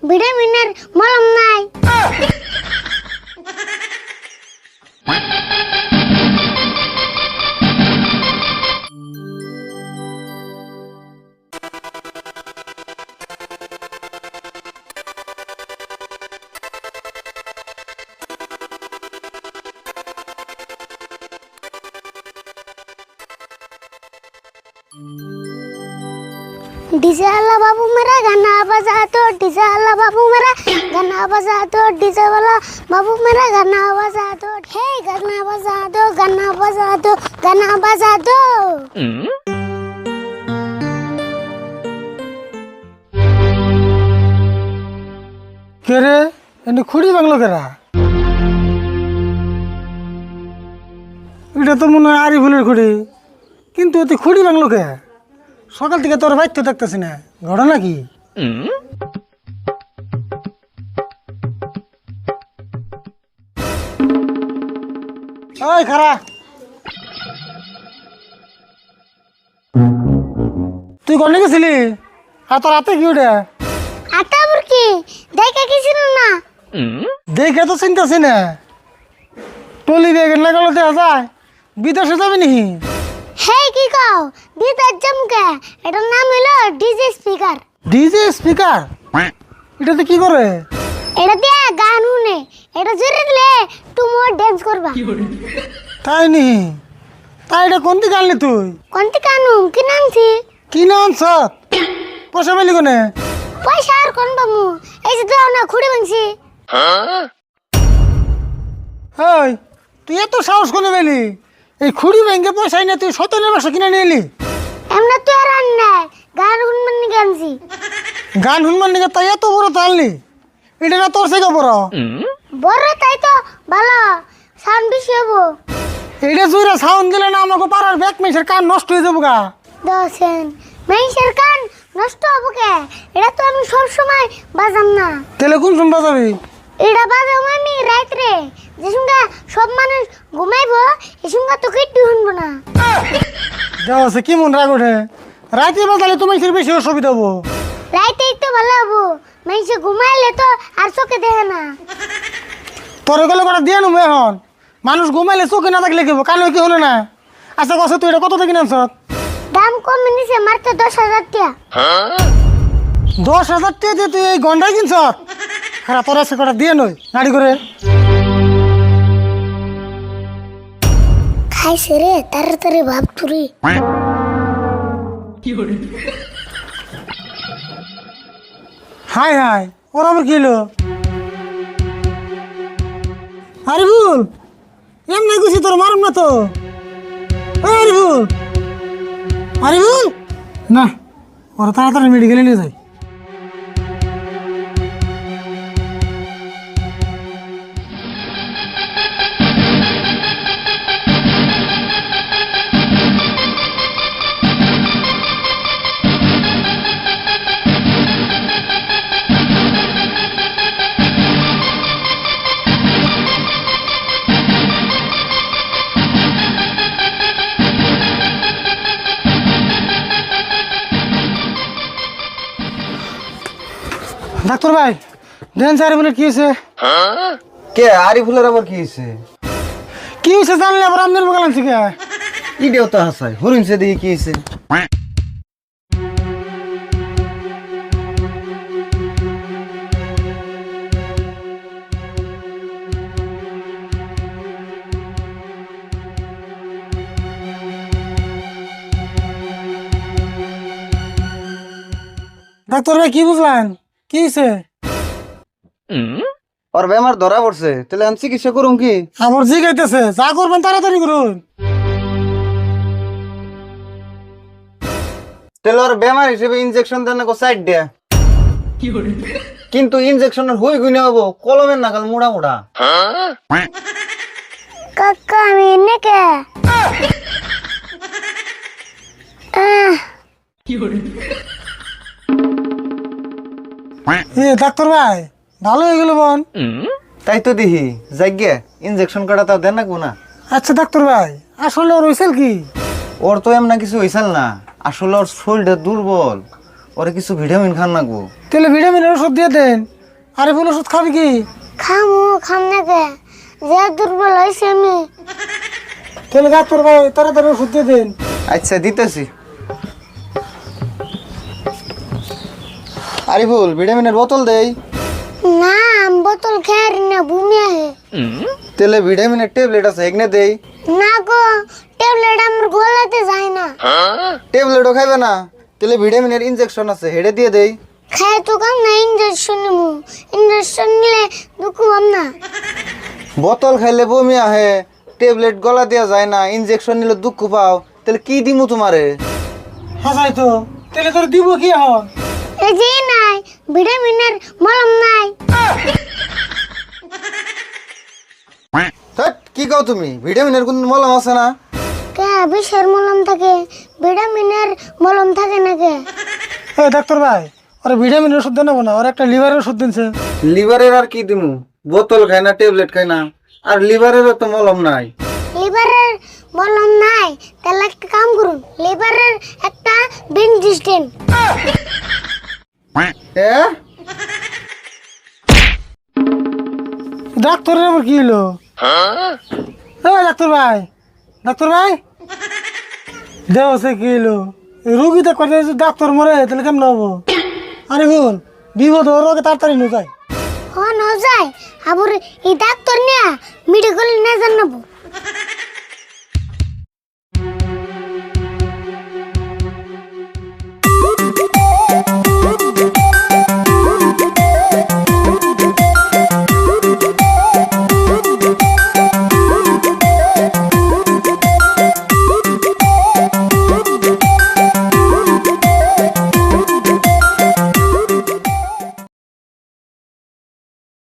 ভিটামিনের মলম নাই। डीजे वाला बाबू मेरा गाना बजा दो, डीजे वाला बाबू मेरा गाना बजा दो, डीजे वाला बाबू मेरा गाना बजा दो, हे गाना बजा दो, गाना बजा दो, गाना बजा दो। কে রে এনে খুঁড়ি বাংলো কেরা? এটা তো মনে হয় আরিফুলের খুঁড়ি, কিন্তু এতে খুঁড়ি বাংলো কে? সকাল থেকে তোর বাইতে দেখতেছি না, ঘটনা কি? ওই খারা, তুই কনে গেছিলি? আর তোর হাতে কি ওটা? আটা বুরকি দেখে কিছু না। দেখে তো চিন্তাছি না, টলি ব্যাগ লাগালো দেখা যায়, বিদেশে যাবি নাকি? হে কি কও বিদার জমকে, এটার নাম হলো ডিজে স্পিকার। DJ speaker? এটাতে কি করে? এটা দিয়ে গান শুনে, এটা জোরে দিলে তুমি ডান্স করবা। তাই নি? তাই এটা কোন দিকে আনলি তুই? কোনটি কানু কি নামছি? কি না আনছ? পয়সা পেলি কোনে? পয়সা আর কোন বামু, এই যে দাও না খুঁড়ে ভাঙছি। ওই তুই এত সাহস কোনে পেলি? এই খুঁড়ি ভেঙে পয়সা না তুই সতেনের বাসা কিনে নিয়ে এলি? এমন তো আর আন্না গান শুনবেন নি গানছি। গান শুনবার নিকে তাই এত বড় তো আনলি? এটা না তোর থেকে বড়? বড় তাই তো ভালো সাউন্ড বেশি হবো। এটা জুড়ে সাউন্ড দিলে না আমাকে পাড়ার ব্যাক মেসের কান নষ্ট হয়ে যাবো গা। দশেন মেইসের কান নষ্ট হবো কে? এটা তো আমি সব সময় বাজাম না। তাহলে কোন শুনবা যাবি? এটা বাজাম আমি রাত্রে, যে সঙ্গে সব মানুষ ঘুমাইবো এই সঙ্গে তো কিট্টু শুনবো না। দেওয়া আছে কি মন রাগ ওঠে? রাতে বাজালে তোমার বেশি অসুবিধা হবো। রাইতেই তো ভালো হবো, মেইসে ঘুমাইলে তো আর চোখে দেখে না। তোর গেলে কটা দিয়ে নেবো এখন, মানুষ ঘুমাইলে চোখে না থাকলে কেবো কানে কি হলো না? আচ্ছা কছে তুই এটা কত থেকে নামছ? দাম কমে নিছে মাত্র 10,000 টাকা। 10,000 টাকা দিয়ে তুই এই গন্ডাই কিনছ? খারাপ তোর আছে কটা দিয়ে নই নাড়ি করে। খাইছে রে তাড়াতাড়ি ভাব তুরি। হাই হাই ওরা আবার কি হলো? আরিফুল এমনি গুছি তোর মারুম না তো। আরিফুল আরিফুল না, ওরা তাড়াতাড়ি মেডিকেলে নিয়ে যায়। ডাক্তার ভাই দেন আরিফুলের কি হয়েছে? কে আরিফুলের আবার কি হয়েছে? কি হয়েছে জানলে আবার আমদের বকাল আনছি কে? ইডিও তো হাসাই হরিণছে দেখি কি হয়েছে। ডাক্তার ভাই কি বুঝলেন? কি হয়েছে? ওর বেমার ধরা পড়ছে, তাহলে আমি চিকিৎসা করুম কি? আমার জিগাইতেছে, যা করবেন তাড়াতাড়ি করুন। তাহলে ওর বেমার হিসেবে ইনজেকশন দেন না সাইড দেয়া, কিন্তু ইনজেকশনের হই গুনে হবো কলমের নাগাল মোড়া মোড়া। কাকা আমি এনে কে? এ ডাক্তার ভাই ভালো হয়ে গেল বোন। তাই তো দেখি যাইগে ইনজেকশন কাটা তাও দেন না কোনা। আচ্ছা ডাক্তার ভাই আসলে ওর হয়েছিল কি? ওর তো এমন কিছু হয়েছিল না, আসলে ওর শরীরটা দুর্বল, ওরে কিছু ভিটামিন খান নাকবো। তাহলে ভিটামিনের ওষুধ দিয়ে দেন। আরিফুল ওষুধ খাবি কি? খাম না কে, যে দুর্বল হয়েছে আমি। তাহলে ডাক্তার ভাই তাড়াতাড়ি ওষুধ দিয়ে দেন। আচ্ছা দিতেছি। আরিফুল ভিটামিনের বোতল দেই। না বোতল খেয়ে না, বমি আহে। তাহলে ভিটামিনের ট্যাবলেট আছে এগনে দেই। না গো, ট্যাবলেট আমার গলাতে যায় না। ট্যাবলেটও খাইবে না? তাহলে ভিটামিনের ইনজেকশন আছে হেডে দিয়ে দেই। খায় তো কাম না, ইঞ্জেকশন নিমু। ইঞ্জেকশন নিলে দুঃখ পাম না। বোতল খাইলে বমি আহে, ট্যাবলেট গলা দেওয়া যায় না, ইনজেকশন নিলে দুঃখ পাও, তাহলে কি দিমু তোমারে? হাসাই তো, তাহলে তোর দিব কি এখন? এই যে নাই, ভিটামিনের মলম নাই। ধ্যাৎ, কি কও তুমি? ভিটামিনের কোন মলম আছে না? কে বিষের মলম থাকে, ভিটামিনের মলম থাকে না কে? এই ডাক্তার ভাই, ওরা ভিটামিনের ওষুধ দেন না, ওর একটা লিভারের ওষুধ দিনছে। লিভারের আর কি দিমু? বোতল খায় না, ট্যাবলেট খায় না, আর লিভারেরও তো মলম নাই। লিভারের মলম নাই, তাহলে একটা কাম করুন, লিভারের একটা বেঞ্জিস দেন। ডাক্তারের আবার কি হলো? ডাক্তার ভাই, ডাক্তার ভাই দেওয়া কি হলো? রুগী তো কথা ডাক্তার মরে, তাহলে কেমন হবো? আরে বল বিপদ ওর আগে তাড়াতাড়ি নিয়ে যায়। হন যায় আবার এই ডাক্তার নিয়ে মেডিকেল না জানাবো।